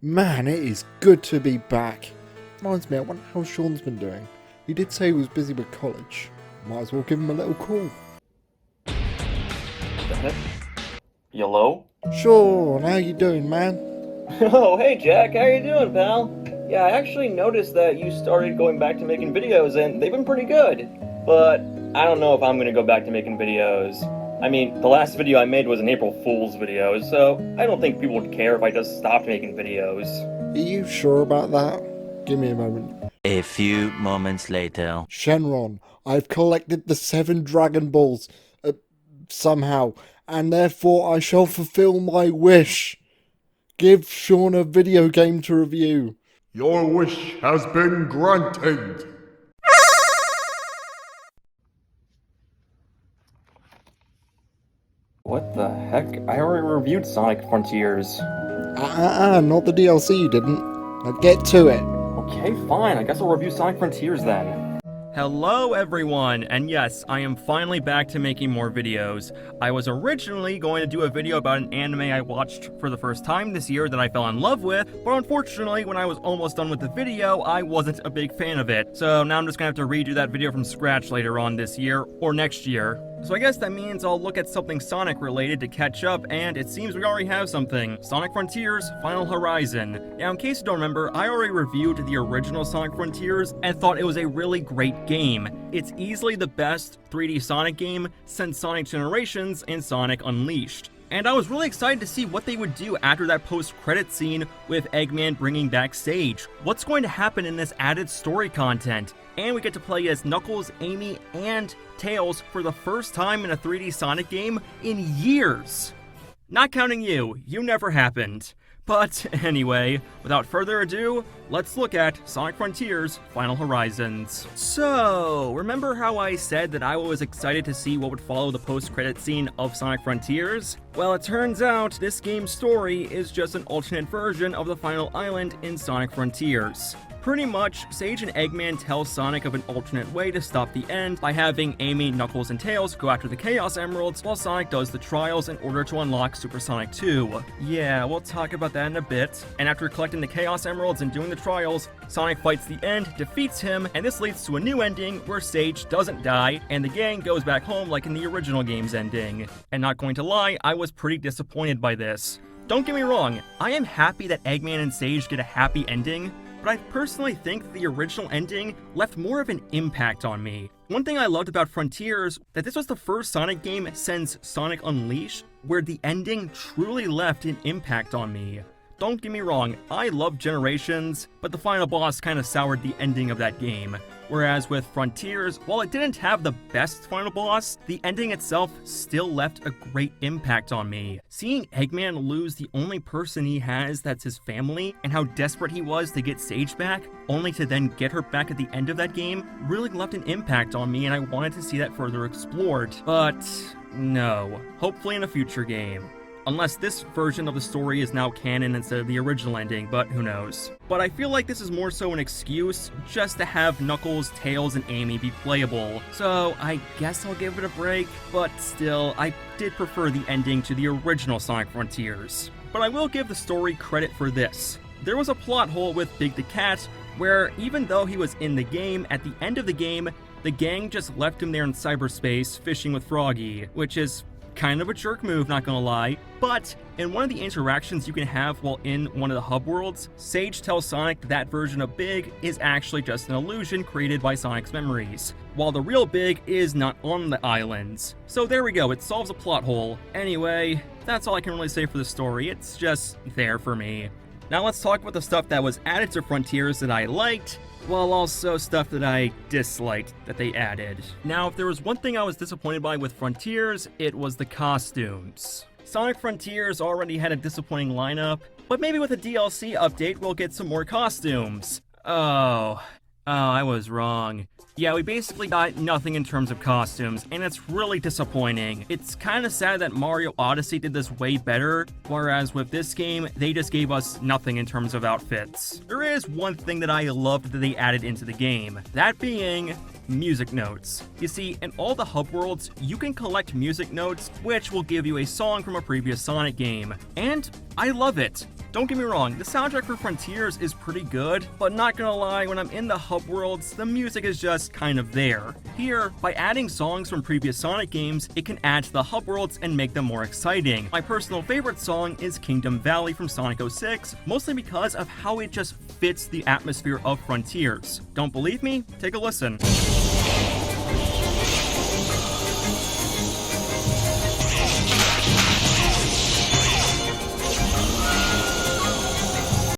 Man, it is good to be back. Reminds me, I wonder how Sean's been doing. He did say he was busy with college. Might as well give him a little call. The heck? Hello? Sean, how you doing, man? Oh, hey Jack, how you doing, pal? Yeah, I actually noticed that you started going back to making videos, and they've been pretty good. But I don't know if I'm gonna go back to making videos. I mean, the last video I made was an April Fool's video, so I don't think people would care if I just stopped making videos. Are you sure about that? Give me a moment. A few moments later. Shenron, I've collected the 7 Dragon Balls, somehow, and therefore I shall fulfill my wish. Give Sean a video game to review. Your wish has been granted. What the heck? I already reviewed Sonic Frontiers. Not the DLC you didn't. Now get to it. Okay, fine, I guess I'll review Sonic Frontiers then. Hello everyone, and yes, I am finally back to making more videos. I was originally going to do a video about an anime I watched for the first time this year that I fell in love with, but unfortunately when I was almost done with the video, I wasn't a big fan of it. So now I'm just gonna have to redo that video from scratch later on this year, or next year. So I guess that means I'll look at something Sonic related to catch up, and it seems we already have something. Sonic Frontiers Final Horizon. Now in case you don't remember, I already reviewed the original Sonic Frontiers and thought it was a really great game. It's easily the best 3D Sonic game since Sonic Generations and Sonic Unleashed. And I was really excited to see what they would do after that post-credit scene with Eggman bringing back Sage. What's going to happen in this added story content? And we get to play as Knuckles, Amy, and Tails for the first time in a 3D Sonic game in years. Not counting you never happened. But anyway, without further ado, let's look at Sonic Frontiers Final Horizons. So, remember how I said that I was excited to see what would follow the post-credit scene of Sonic Frontiers? Well, it turns out this game's story is just an alternate version of the final island in Sonic Frontiers. Pretty much, Sage and Eggman tell Sonic of an alternate way to stop the end by having Amy, Knuckles, and Tails go after the Chaos Emeralds while Sonic does the trials in order to unlock Super Sonic 2. Yeah, we'll talk about that in a bit. And after collecting the Chaos Emeralds and doing the trials, Sonic fights the end, defeats him, and this leads to a new ending where Sage doesn't die, and the gang goes back home like in the original game's ending. And not going to lie, I was pretty disappointed by this. Don't get me wrong, I am happy that Eggman and Sage get a happy ending, but I personally think the original ending left more of an impact on me. One thing I loved about Frontiers, that this was the first Sonic game since Sonic Unleashed, where the ending truly left an impact on me. Don't get me wrong, I love Generations, but the final boss kind of soured the ending of that game. Whereas with Frontiers, while it didn't have the best final boss, the ending itself still left a great impact on me. Seeing Eggman lose the only person he has that's his family, and how desperate he was to get Sage back, only to then get her back at the end of that game, really left an impact on me, and I wanted to see that further explored. But no, hopefully in a future game. Unless this version of the story is now canon instead of the original ending, but who knows. But I feel like this is more so an excuse just to have Knuckles, Tails, and Amy be playable. So I guess I'll give it a break, but still, I did prefer the ending to the original Sonic Frontiers. But I will give the story credit for this. There was a plot hole with Big the Cat, where even though he was in the game, at the end of the game, the gang just left him there in cyberspace fishing with Froggy, which is kind of a jerk move, not gonna lie. But in one of the interactions you can have while in one of the hub worlds, Sage tells Sonic that version of Big is actually just an illusion created by Sonic's memories, while the real Big is not on the islands. So there we go, it solves a plot hole. Anyway, that's all I can really say for the story, it's just there for me. Now let's talk about the stuff that was added to Frontiers that I liked, while also stuff that I disliked that they added. Now, if there was one thing I was disappointed by with Frontiers, it was the costumes. Sonic Frontiers already had a disappointing lineup, but maybe with a DLC update we'll get some more costumes. Oh, I was wrong. Yeah, we basically got nothing in terms of costumes, and it's really disappointing. It's kinda sad that Mario Odyssey did this way better, whereas with this game, they just gave us nothing in terms of outfits. There is one thing that I loved that they added into the game, that being music notes. You see, in all the hub worlds, you can collect music notes, which will give you a song from a previous Sonic game. And I love it. Don't get me wrong, the soundtrack for Frontiers is pretty good, but not gonna lie, when I'm in the hub worlds, the music is just kind of there. Here, by adding songs from previous Sonic games, it can add to the hub worlds and make them more exciting. My personal favorite song is Kingdom Valley from Sonic 06, mostly because of how it just fits the atmosphere of Frontiers. Don't believe me? Take a listen.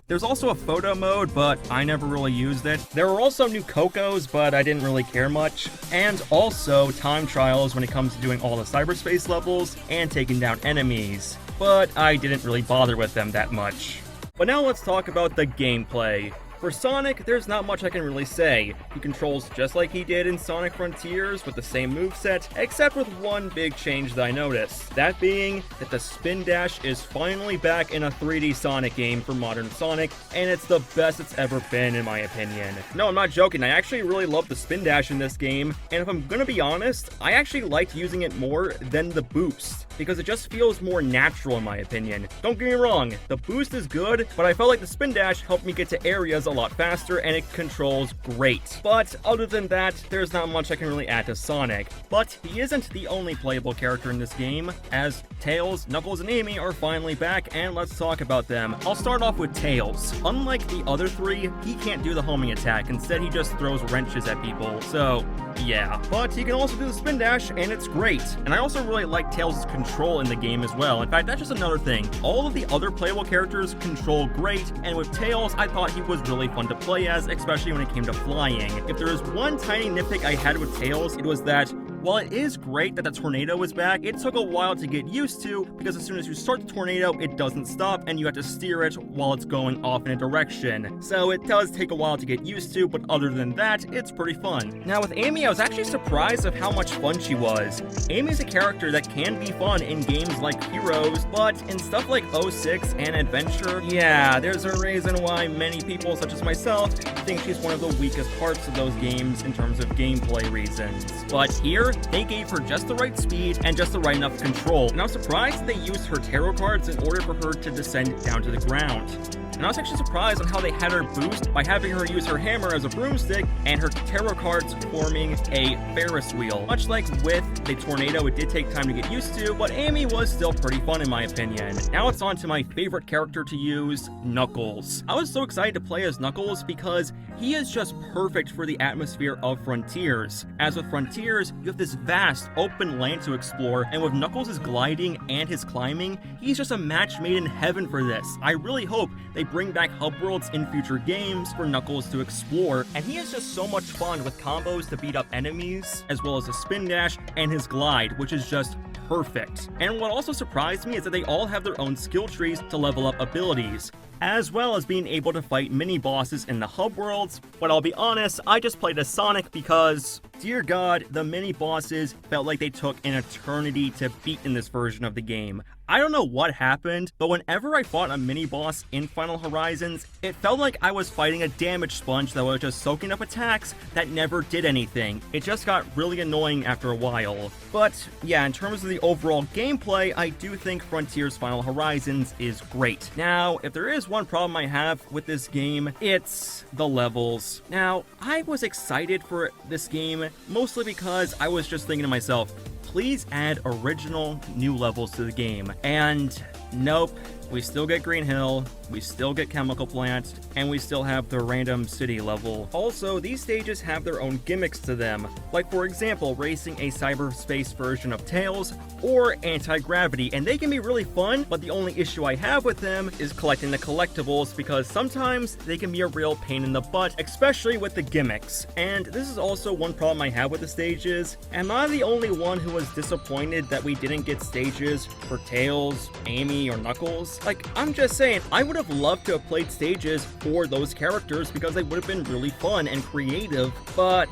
There's also a photo mode, but I never really used it. There were also new Cocos, but I didn't really care much. And also time trials when it comes to doing all the cyberspace levels and taking down enemies. But I didn't really bother with them that much. But now let's talk about the gameplay. For Sonic, there's not much I can really say. He controls just like he did in Sonic Frontiers with the same moveset, except with one big change that I noticed. That being that the spin dash is finally back in a 3D Sonic game for modern Sonic, and it's the best it's ever been in my opinion. No, I'm not joking, I actually really love the spin dash in this game, and if I'm gonna be honest, I actually liked using it more than the boost, because it just feels more natural in my opinion. Don't get me wrong, the boost is good, but I felt like the spin dash helped me get to areas a lot faster and it controls great. But other than that, there's not much I can really add to Sonic. But he isn't the only playable character in this game, as Tails, Knuckles, and Amy are finally back, and let's talk about them. I'll start off with Tails. Unlike the other three, he can't do the homing attack, instead he just throws wrenches at people, so yeah. But he can also do the spin dash, and it's great. And I also really like Tails' control in the game as well. In fact, that's just another thing. All of the other playable characters control great, and with Tails, I thought he was really fun to play as, especially when it came to flying. If there was one tiny nitpick I had with Tails, it was that while it is great that the tornado is back, it took a while to get used to, because as soon as you start the tornado, it doesn't stop, and you have to steer it while it's going off in a direction. So it does take a while to get used to, but other than that, it's pretty fun. Now with Amy, I was actually surprised of how much fun she was. Amy's a character that can be fun in games like Heroes, but in stuff like 06 and Adventure, yeah, there's a reason why many people, such as myself, think she's one of the weakest parts of those games in terms of gameplay reasons. But here, they gave her just the right speed and just the right enough control, and I was surprised they used her tarot cards in order for her to descend down to the ground. And I was actually surprised on how they had her boost by having her use her hammer as a broomstick and her tarot cards forming a Ferris wheel. Much like with the tornado, it did take time to get used to, but Amy was still pretty fun in my opinion. Now it's on to my favorite character to use, Knuckles. I was so excited to play as Knuckles because he is just perfect for the atmosphere of Frontiers. As with Frontiers, you have this vast open land to explore, and with Knuckles' gliding and his climbing, he's just a match made in heaven for this. I really hope they bring back hub worlds in future games for Knuckles to explore, and he is just so much fun with combos to beat up enemies, as well as a spin dash and his glide, which is just perfect. And what also surprised me is that they all have their own skill trees to level up abilities, as well as being able to fight mini-bosses in the hub worlds. But I'll be honest, I just played as Sonic because, dear God, the mini-bosses felt like they took an eternity to beat in this version of the game. I don't know what happened, but whenever I fought a mini-boss in Final Horizons, it felt like I was fighting a damage sponge that was just soaking up attacks that never did anything. It just got really annoying after a while. But yeah, in terms of the overall gameplay, I do think Frontiers Final Horizons is great. Now, if there is one problem I have with this game, it's the levels. Now, I was excited for this game, mostly because I was just thinking to myself, please add original new levels to the game. And nope, we still get Green Hill, we still get Chemical Plant, and we still have the random city level. Also, these stages have their own gimmicks to them, like for example, racing a cyberspace version of Tails, or anti-gravity, and they can be really fun, but the only issue I have with them is collecting the collectibles, because sometimes they can be a real pain in the butt, especially with the gimmicks. And this is also one problem I have with the stages. Am I the only one who was disappointed that we didn't get stages for Tails, Amy, or Knuckles? Like, I'm just saying, I would have loved to have played stages for those characters because they would have been really fun and creative, but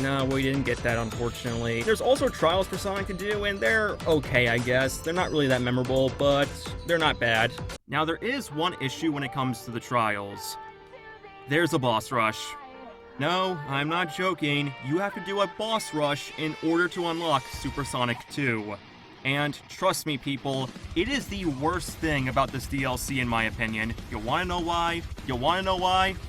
no, we didn't get that, unfortunately. There's also trials for Sonic to do, and they're okay, I guess. They're not really that memorable, but they're not bad. Now, there is one issue when it comes to the trials. There's a boss rush. No, I'm not joking. You have to do a boss rush in order to unlock Super Sonic 2. And trust me, people, it is the worst thing about this DLC in my opinion. You wanna know why?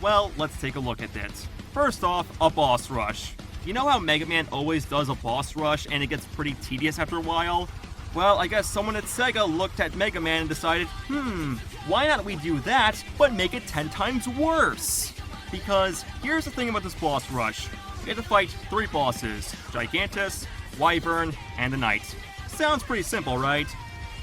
Well, let's take a look at it. First off, a boss rush. You know how Mega Man always does a boss rush and it gets pretty tedious after a while? Well, I guess someone at Sega looked at Mega Man and decided, why not we do that, but make it 10 times worse? Because here's the thing about this boss rush. You have to fight 3 bosses, Gigantus, Wyvern, and a Knight. Sounds pretty simple, right?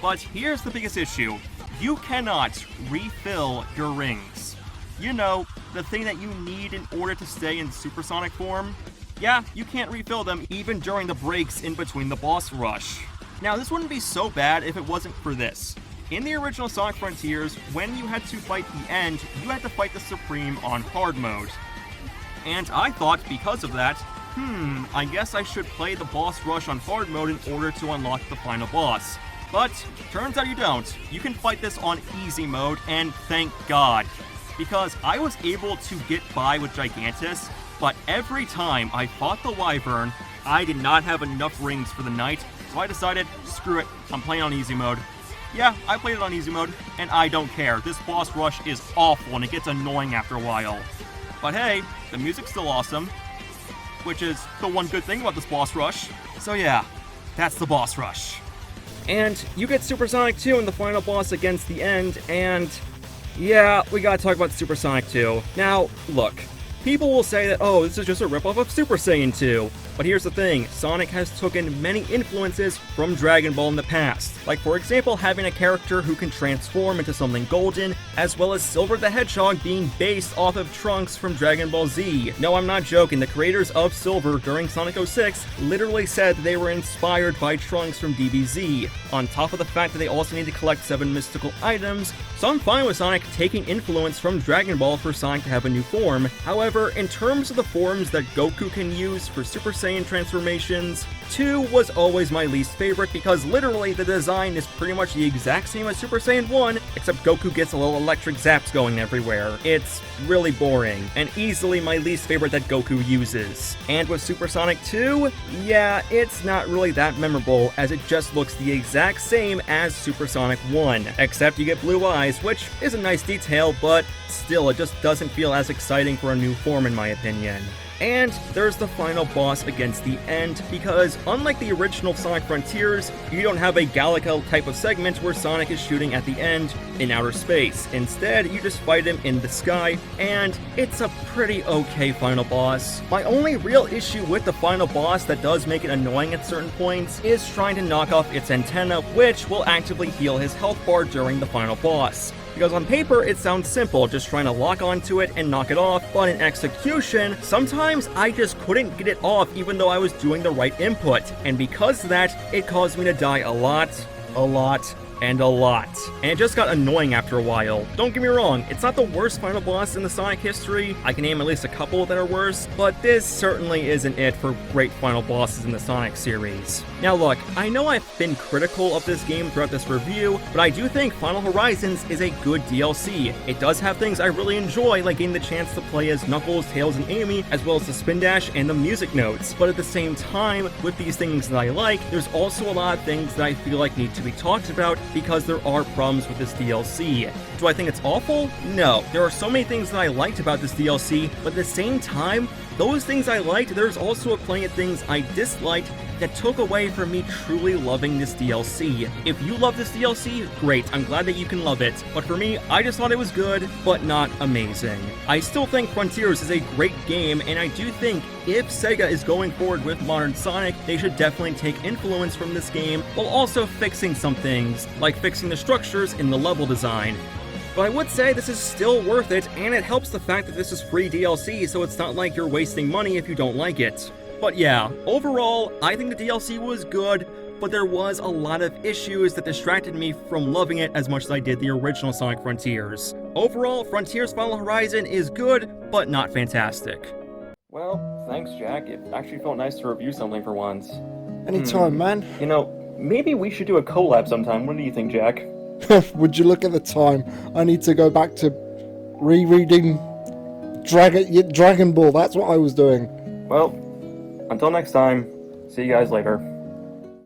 But here's the biggest issue. You cannot refill your rings. You know, the thing that you need in order to stay in supersonic form? Yeah, you can't refill them even during the breaks in between the boss rush. Now, this wouldn't be so bad if it wasn't for this. In the original Sonic Frontiers, when you had to fight the end, you had to fight the Supreme on hard mode. And I thought, because of that, I guess I should play the boss rush on hard mode in order to unlock the final boss. But, turns out you don't. You can fight this on easy mode, and thank God. Because I was able to get by with Gigantus, but every time I fought the Wyvern, I did not have enough rings for the Knight, so I decided, screw it, I'm playing on easy mode. Yeah, I played it on easy mode, and I don't care. This boss rush is awful, and it gets annoying after a while. But hey, the music's still awesome, which is the one good thing about this boss rush. So yeah, that's the boss rush. And you get Supersonic 2 in the final boss against the end, and yeah, we gotta talk about Supersonic 2. Now, look, people will say that, oh, this is just a ripoff of Super Saiyan 2. But here's the thing, Sonic has taken many influences from Dragon Ball in the past. Like, for example, having a character who can transform into something golden, as well as Silver the Hedgehog being based off of Trunks from Dragon Ball Z. No, I'm not joking, the creators of Silver during Sonic 06 literally said they were inspired by Trunks from DBZ, on top of the fact that they also need to collect 7 mystical items, so I'm fine with Sonic taking influence from Dragon Ball for Sonic to have a new form. However, in terms of the forms that Goku can use for Super Saiyan transformations, 2 was always my least favorite because literally the design is pretty much the exact same as Super Saiyan 1, except Goku gets a little electric zaps going everywhere. It's really boring, and easily my least favorite that Goku uses. And with Supersonic 2, yeah, it's not really that memorable as it just looks the exact same as Supersonic 1, except you get blue eyes, which is a nice detail, but still, it just doesn't feel as exciting for a new form in my opinion. And there's the final boss against the end, because unlike the original Sonic Frontiers, you don't have a Gallica type of segment where Sonic is shooting at the end in outer space. Instead, you just fight him in the sky, and it's a pretty okay final boss. My only real issue with the final boss that does make it annoying at certain points is trying to knock off its antenna, which will actively heal his health bar during the final boss. Because on paper, it sounds simple, just trying to lock onto it and knock it off, but in execution, sometimes I just couldn't get it off even though I was doing the right input, and because of that, it caused me to die a lot, and it just got annoying after a while. Don't get me wrong, it's not the worst final boss in the Sonic history. I can name at least a couple that are worse, but this certainly isn't it for great final bosses in the Sonic series. Now look, I know I've been critical of this game throughout this review, but I do think Final Horizons is a good DLC. It does have things I really enjoy, like getting the chance to play as Knuckles, Tails, and Amy, as well as the spin dash and the music notes. But at the same time, with these things that I like, there's also a lot of things that I feel like need to be talked about, because there are problems with this DLC. Do I think it's awful? No. There are so many things that I liked about this DLC, but at the same time, those things I liked, there's also plenty of things I disliked that took away from me truly loving this DLC. If you love this DLC, great, I'm glad that you can love it, but for me, I just thought it was good, but not amazing. I still think Frontiers is a great game, and I do think if Sega is going forward with modern Sonic, they should definitely take influence from this game, while also fixing some things, like fixing the structures in the level design. But I would say this is still worth it, and it helps the fact that this is free DLC, so it's not like you're wasting money if you don't like it. But yeah, overall, I think the DLC was good, but there was a lot of issues that distracted me from loving it as much as I did the original Sonic Frontiers. Overall, Frontiers Final Horizon is good, but not fantastic. Well, thanks, Jack. It actually felt nice to review something for once. Anytime, man. You know, maybe we should do a collab sometime. What do you think, Jack? Would you look at the time? I need to go back to rereading Dragon Ball. That's what I was doing. Well, until next time, see you guys later.